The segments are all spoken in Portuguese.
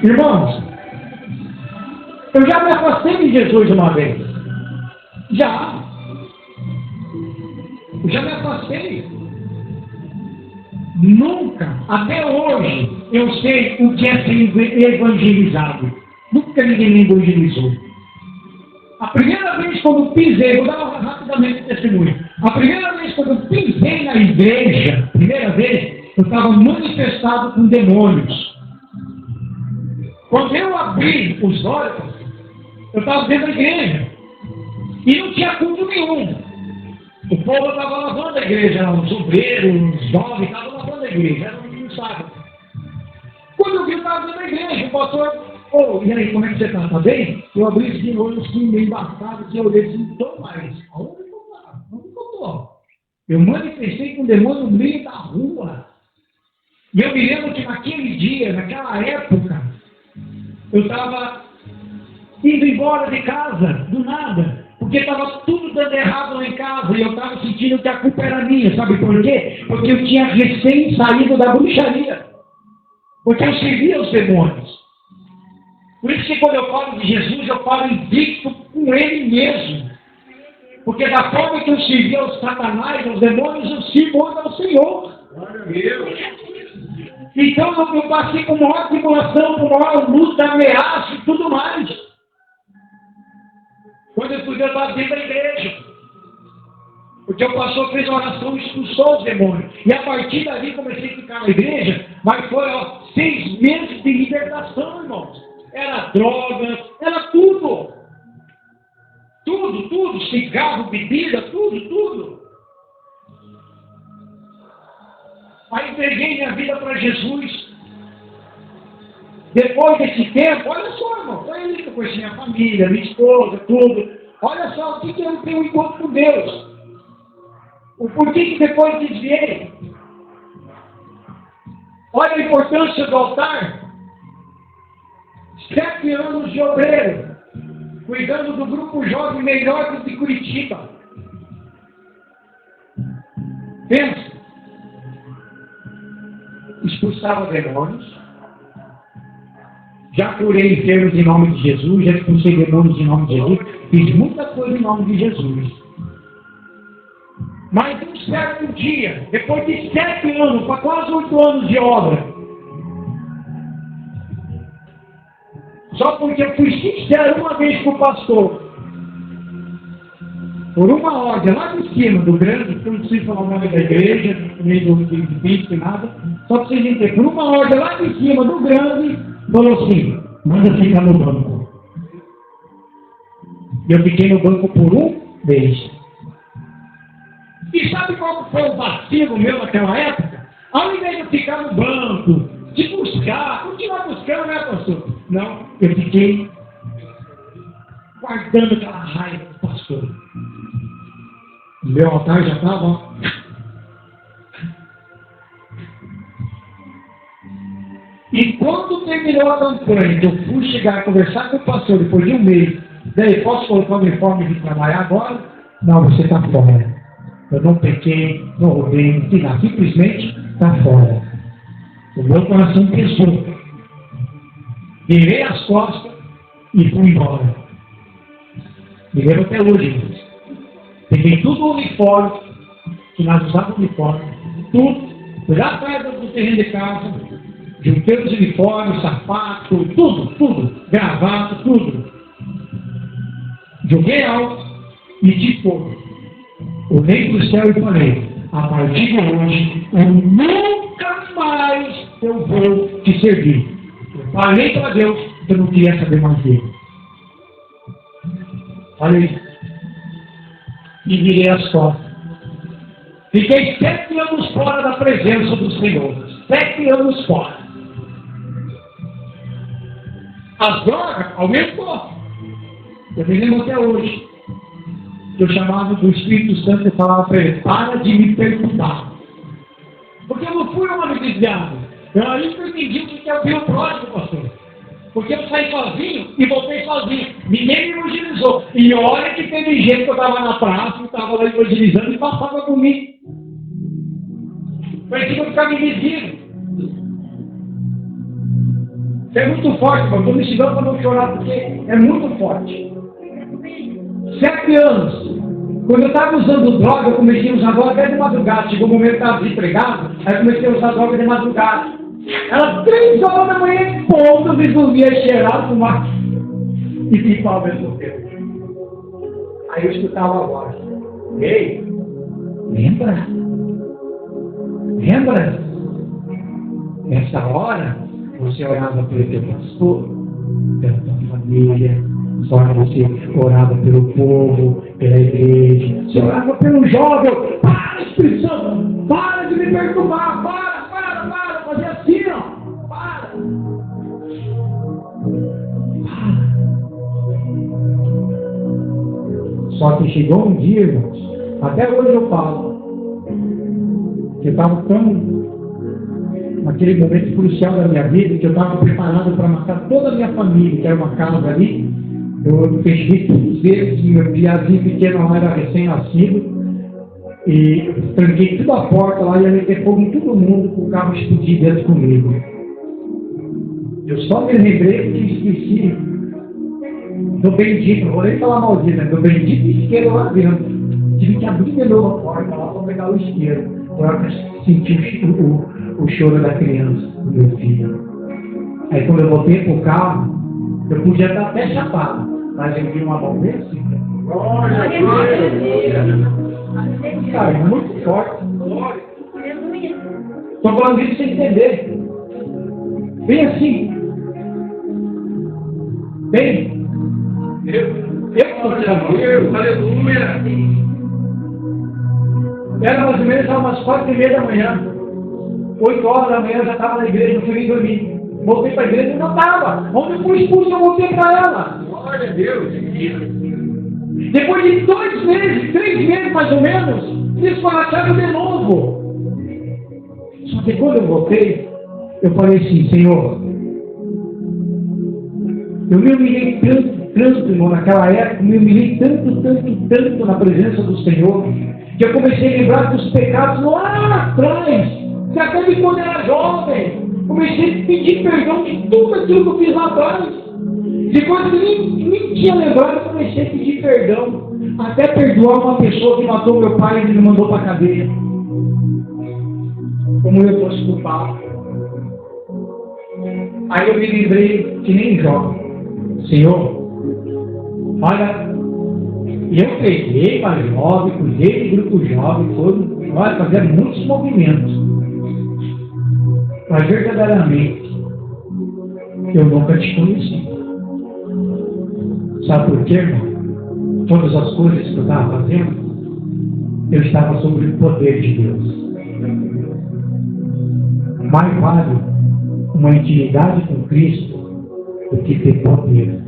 Irmãos, eu já me afastei de Jesus uma vez. Já me afastei. Nunca, até hoje, eu sei o que é ser evangelizado. Nunca ninguém me evangelizou. A primeira vez quando pisei, vou dar rapidamente testemunho. A primeira vez quando eu pisei na igreja, eu estava manifestado com demônios. Quando eu abri os olhos, eu estava dentro da igreja. E não tinha culto nenhum. O povo estava lavando a igreja, os obreiros, os jovens estavam lavando a igreja, era um sábado. Quando eu vi, eu estava dentro da igreja, o pastor, e aí, como é que você está? Está bem? Eu abri esse olho assim, meio embaçado, assim, eu olhei assim, não estou mais. Aonde eu estava? Onde eu estou? Eu manifestei com o demônio no meio da rua. E eu me lembro que naquele dia, naquela época, eu estava indo embora de casa, do nada. Porque estava tudo dando errado lá em casa e eu estava sentindo que a culpa era minha. Sabe por quê? Porque eu tinha recém saído da bruxaria. Porque eu servia os demônios. Por isso que quando eu falo de Jesus, eu falo invicto com Ele mesmo. Porque da forma que eu servia aos satanás, aos demônios, eu sirvo hoje ao Senhor. Então eu passei com maior tribulação, com maior luta, ameaça e tudo mais. Quando eu estudei, eu estava dentro da igreja. Porque o pastor fez uma oração e expulsou os demônios. E a partir dali comecei a ficar na igreja, mas foram 6 meses de libertação, irmãos. Era droga, era tudo. Tudo. Cigarro, bebida, tudo. Aí entreguei minha vida para Jesus. Depois desse tempo, olha só, irmão, foi aí que eu conheci minha família, minha esposa, tudo. Olha só, o que eu tenho um encontro com Deus? O porquê que depois desviei? Olha a importância do altar. 7 anos de obreiro, cuidando do grupo jovem melhor de Curitiba. Pensa. Expulsava demônios. Já curei enfermos em nome de Jesus, já expulsei demônios em nome de Jesus, fiz muita coisa em nome de Jesus. Mas um certo dia, depois de 7 anos, para quase 8 anos de obra, só porque eu fui sincero uma vez com o pastor, por uma ordem lá de cima do grande, que eu não preciso falar o nome da igreja, nem do bispo, nada, só para vocês entenderem, por uma ordem lá de cima do grande, falou assim, manda ficar no banco. E eu fiquei no banco por um mês. E sabe qual foi o vacilo meu naquela época? Ao invés de eu ficar no banco, de buscar, continuar buscando, né, pastor? Não, eu fiquei guardando aquela raiva do pastor. O meu altar já estava, ó. E quando terminou a campanha, eu fui chegar a conversar com o pastor depois de um mês, daí, posso colocar o uniforme de trabalhar agora? Não, você está fora. Eu não pequei, não roubei, não fiz nada, simplesmente está fora. O meu coração pesou. Virei as costas e fui embora. Me lembro até hoje. Peguei tudo o uniforme, que nós usávamos uniforme, tudo, fui lá atrás do terreno de casa, juntei os uniformes, sapato, tudo, gravata, tudo. Joguei alto e tipo, olhei para o céu e falei, a partir de hoje, eu nunca mais eu vou te servir. Eu falei para Deus que eu não queria saber mais dele. Falei. E virei as costas. Fiquei 7 anos fora da presença do Senhor. 7 anos fora. As drogas aumentou. Eu me lembro até hoje. Eu chamava do Espírito Santo e falava para ele, para de me perguntar. Porque eu não fui uma desviada. Eu aí que eu entendi o que é o meu próximo, pastor. Porque eu saí sozinho e voltei sozinho. Ninguém me evangelizou. E olha que teve gente que eu estava na praça, estava lá evangelizando e passava comigo. Parecia que eu ficava invisível. Isso é muito forte, irmão. Estou me ensinando para não chorar, porque é muito forte. 7 anos. Quando eu estava usando droga, eu comecei a usar droga até de madrugada. Chegou um momento que eu estava desempregado, aí eu comecei a usar droga de madrugada. Era 3 horas da manhã em ponto, eu resolvia cheirar, fumar e picar ao mesmo tempo. Aí eu escutava a voz. Ei, lembra? Lembra? Nessa hora, você orava pelo teu pastor, pela tua família, você orava pelo povo, pela igreja, você orava pelo jovem. Para, Espírito Santo, para de me perturbar, para, fazer assim, ó, para. Só que chegou um dia, irmãos, até hoje eu falo, que eu estava tão, naquele momento crucial da minha vida, que eu estava preparado para matar toda a minha família, que era uma casa ali. Eu fechei todos os dedos, meu piazinho pequeno lá era recém-nascido, e tranquei toda a porta lá e ia meter fogo em todo mundo com o carro explodir dentro comigo. Eu só me lembrei que esqueci do bendito, não vou nem falar maldito, né? Do bendito isqueiro lá dentro. Tive que abrir de novo a porta lá para pegar o isqueiro, para sentir o choro da criança, do meu filho. Aí quando eu voltei pro carro, eu podia estar até chapado, mas eu vi uma mão bem assim. Cara, é muito forte. Estou falando isso sem entender. Bem assim. Bem. Aleluia. Era mais ou menos umas 4:30 da manhã. 8 horas da manhã eu já estava na igreja, não fui nem dormir. Voltei para a igreja e não estava. Onde eu fui expulso, eu voltei para ela. Glória a Deus. Depois de 2 meses, 3 meses mais ou menos, eles falaram de novo. Só que quando eu voltei, eu falei assim, Senhor, eu me humilhei tanto, irmão, naquela época, me humilhei tanto na presença do Senhor, que eu comecei a lembrar dos pecados lá atrás, que até de quando era jovem. Comecei a pedir perdão de tudo aquilo que eu fiz lá atrás. De coisa que nem tinha lembrado, eu comecei a pedir perdão. Até perdoar uma pessoa que matou meu pai e me mandou para a cadeia. Como eu fosse culpado. Aí eu me lembrei que nem jovem. Senhor, olha, eu peguei para jovem, cuidei de grupo jovem, olha, fazia muitos movimentos. Mas verdadeiramente, eu nunca te conheci. Sabe por quê, irmão? Todas as coisas que eu estava fazendo, eu estava sob o poder de Deus. Mais vale uma intimidade com Cristo do que ter poder.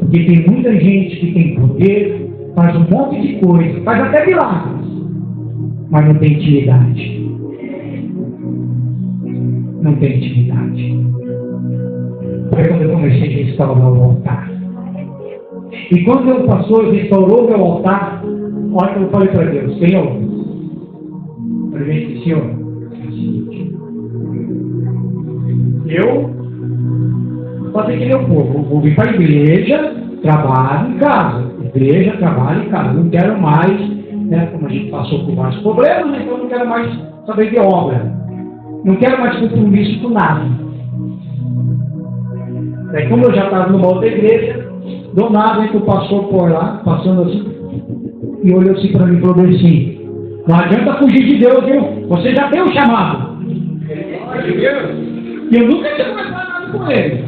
Porque tem muita gente que tem poder, faz um monte de coisa, faz até milagres, mas não tem intimidade. Não tem intimidade. Foi quando eu comecei a restaurar o altar. E quando o pastor restaurou o meu altar, olha que eu falei para Deus, Senhor, eu fazer que meu povo, vou vir para a igreja, trabalho em casa. Igreja, trabalho em casa. Não quero mais, né, como a gente passou por vários problemas, então não quero mais saber de obra. Não quero mais compromisso com nada. Daí, como eu já estava numa outra igreja, do nada que o pastor por lá, passando assim, e olhou assim para mim e falou assim, não adianta fugir de Deus, viu? Você já tem o chamado. E eu nunca tinha conversado nada com ele.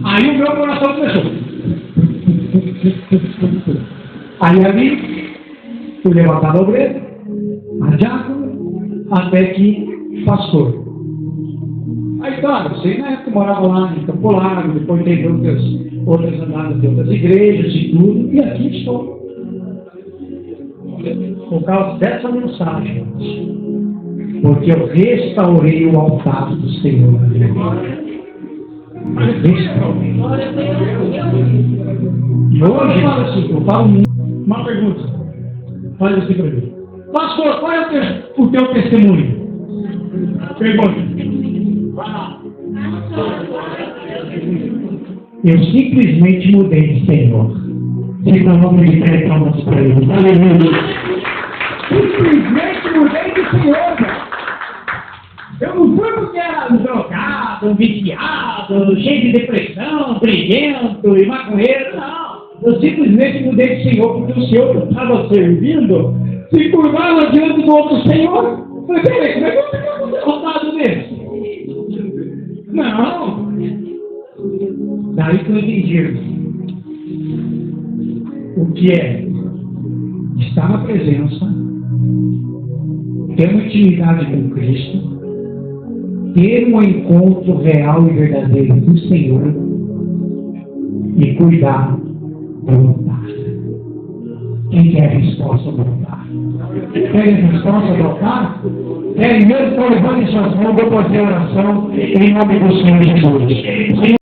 Aí o meu coração começou. Aí ali, fui levantar a obreira, a diácono, até que pastor. Aí, claro, você na época morava lá em Campo Largo, depois teve outras andadas de outras igrejas e tudo, e aqui estou. Por causa dessa mensagem, porque eu restaurei o altar do Senhor. E hoje, eu falo uma pergunta. Faz assim para mim. Pastor, qual é o teu testemunho? Pergunta. Vai lá. Eu simplesmente mudei de Senhor. Se não vamos de pé, palmas para Ele. Aleluia. Simplesmente mudei de Senhor. Eu não fui porque era drogado, viciado, cheio de depressão, briguento e maconheiro, não. Eu simplesmente mudei de Senhor porque o Senhor que eu estava servindo se curvava diante do outro Senhor. Eu falei, peraí, como é que eu fico derrotado desse? Não. Daí que eu entendi o que é estar na presença, ter uma intimidade com Cristo, ter um encontro real e verdadeiro com o Senhor e cuidar do altar. Quem quer a resposta do altar? Quer a resposta do altar? Mesmo então levante suas mãos, vou fazer a oração em nome do Senhor Jesus.